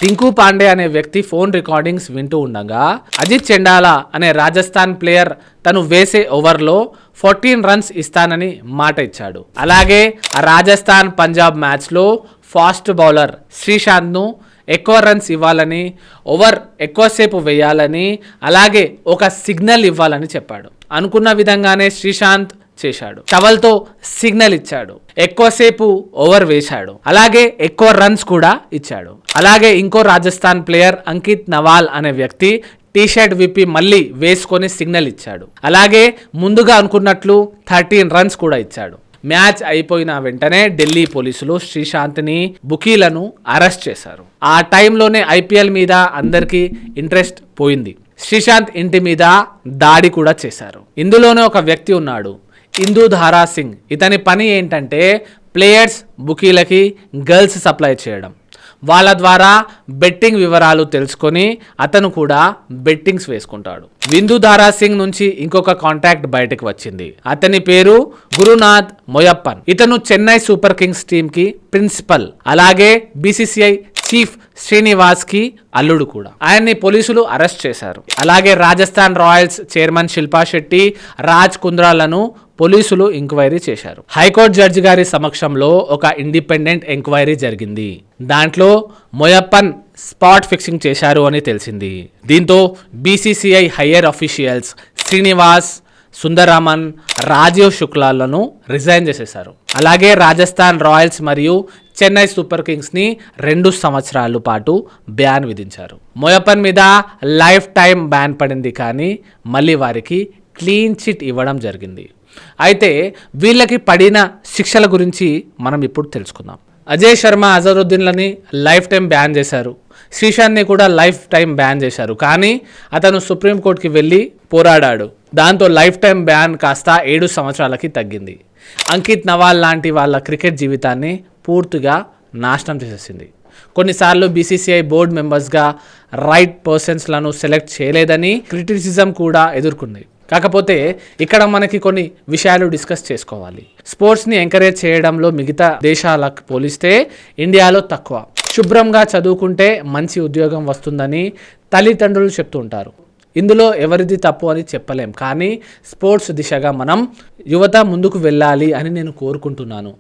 టింకు పాండే అనే వ్యక్తి phone recordings వింటూ ఉండగా అజిత్ చెండాలా అనే రాజస్థాన్ ప్లేయర్ తను వేసే ఓవర్లో 14 రన్స్ ఇస్తానని మాట ఇచ్చాడు. అలాగే ఆ రాజస్థాన్ పంజాబ్ మ్యాచ్లో ఫాస్ట్ బౌలర్ శ్రీశాంత్ను ఎక్కువ రన్స్ ఇవ్వాలని, ఓవర్ ఎక్కువసేపు వేయాలని, అలాగే ఒక సిగ్నల్ ఇవ్వాలని చెప్పాడు. అనుకున్న విధంగానే శ్రీశాంత్ చేశాడు. టవల్తో సిగ్నల్ ఇచ్చాడు, ఎక్కువసేపు ఓవర్ వేశాడు, అలాగే ఎక్కువ రన్స్ కూడా ఇచ్చాడు. అలాగే ఇంకో రాజస్థాన్ ప్లేయర్ అంకిత్ నవాల్ అనే వ్యక్తి టీషర్ట్ విప్పి మళ్ళీ వేసుకొని సిగ్నల్ ఇచ్చాడు. అలాగే ముందుగా అనుకున్నట్లు 13 రన్స్ కూడా ఇచ్చాడు. మ్యాచ్ అయిపోయిన వెంటనే ఢిల్లీ పోలీసులు శ్రీశాంత్ని, బుకీలను అరెస్ట్ చేశారు. ఆ టైంలోనే ఐపీఎల్ మీద అందరికీ ఇంట్రెస్ట్ పోయింది. శ్రీశాంత్ ఇంటి మీద దాడి కూడా చేశారు. ఇందులోనే ఒక వ్యక్తి ఉన్నాడు, ఇందు ధారా సింగ్. ఇతని పని ఏంటంటే ప్లేయర్స్, బుకీలకి గర్ల్స్ సప్లై చేయడం. వాళ్ళ ద్వారా బెట్టింగ్ వివరాలు తెలుసుకొని అతను కూడా బెట్టింగ్స్ వేసుకుంటాడు. విందు ధారా సింగ్ నుంచి ఇంకొక కాంటాక్ట్ బయటకు వచ్చింది. అతని పేరు గురునాథ్ మొయప్పన్. ఇతను చెన్నై సూపర్ కింగ్స్ టీమ్ కి ప్రిన్సిపల్, అలాగే బీసీసీఐ చీఫ్ శ్రీనివాస్ కి అల్లుడు కూడా. ఆయన్ని పోలీసులు అరెస్ట్ చేశారు. అలాగే రాజస్థాన్ రాయల్స్ చైర్మన్ శిల్పా శెట్టి, రాజ్ కుంద్రాలను పోలీసులు ఎంక్వైరీ చేశారు. హైకోర్టు జడ్జి గారి సమక్షంలో ఒక ఇండిపెండెంట్ ఎంక్వైరీ జరిగింది. దాంట్లో మొయప్పన్ స్పాట్ ఫిక్సింగ్ చేశారు అని తెలిసింది. దీంతో BCCI higher officials Srinivas, Sundararaman, Rajiv శుక్లాలను రిజైన్ చేసేశారు. అలాగే రాజస్థాన్ రాయల్స్ మరియు చెన్నై సూపర్ కింగ్స్ని 2 సంవత్సరాల పాటు బ్యాన్ విధించారు. మొయప్పన్ మీద లైఫ్ టైం బ్యాన్ పడింది, కానీ మళ్ళీ వారికి క్లీన్ చిట్ ఇవ్వడం జరిగింది. అయితే వీళ్ళకి పడిన శిక్షల గురించి మనం ఇప్పుడు తెలుసుకుందాం. అజయ్ శర్మ, అజరుద్దీన్లని లైఫ్ టైం బ్యాన్ చేశారు. శ్రీశాంత్ని కూడా లైఫ్ టైం బ్యాన్ చేశారు. కానీ అతను సుప్రీంకోర్టుకి వెళ్ళి పోరాడాడు. దాంతో లైఫ్ టైం బ్యాన్ కాస్త 7 సంవత్సరాలకి తగ్గింది. అంకిత్ నవాల్ లాంటి వాళ్ళ క్రికెట్ జీవితాన్ని పూర్తిగా నాశనం చేసేసింది. కొన్నిసార్లు బీసీసీఐ బోర్డు మెంబర్స్గా రైట్ పర్సన్స్లను సెలెక్ట్ చేయలేదని క్రిటిసిజం కూడా ఎదుర్కొంది. కాకపోతే ఇక్కడ మనకి కొన్ని విషయాలు డిస్కస్ చేసుకోవాలి. స్పోర్ట్స్ని ఎంకరేజ్ చేయడంలో మిగతా దేశాలకు పోలిస్తే ఇండియాలో తక్కువ. శుభ్రంగా చదువుకుంటే మంచి ఉద్యోగం వస్తుందని తల్లిదండ్రులు చెప్తుంటారు. ఇందులో ఎవరిది తప్పు అని చెప్పలేం, కానీ స్పోర్ట్స్ దిశగా మనం యువత ముందుకు వెళ్ళాలి అని నేను కోరుకుంటున్నాను.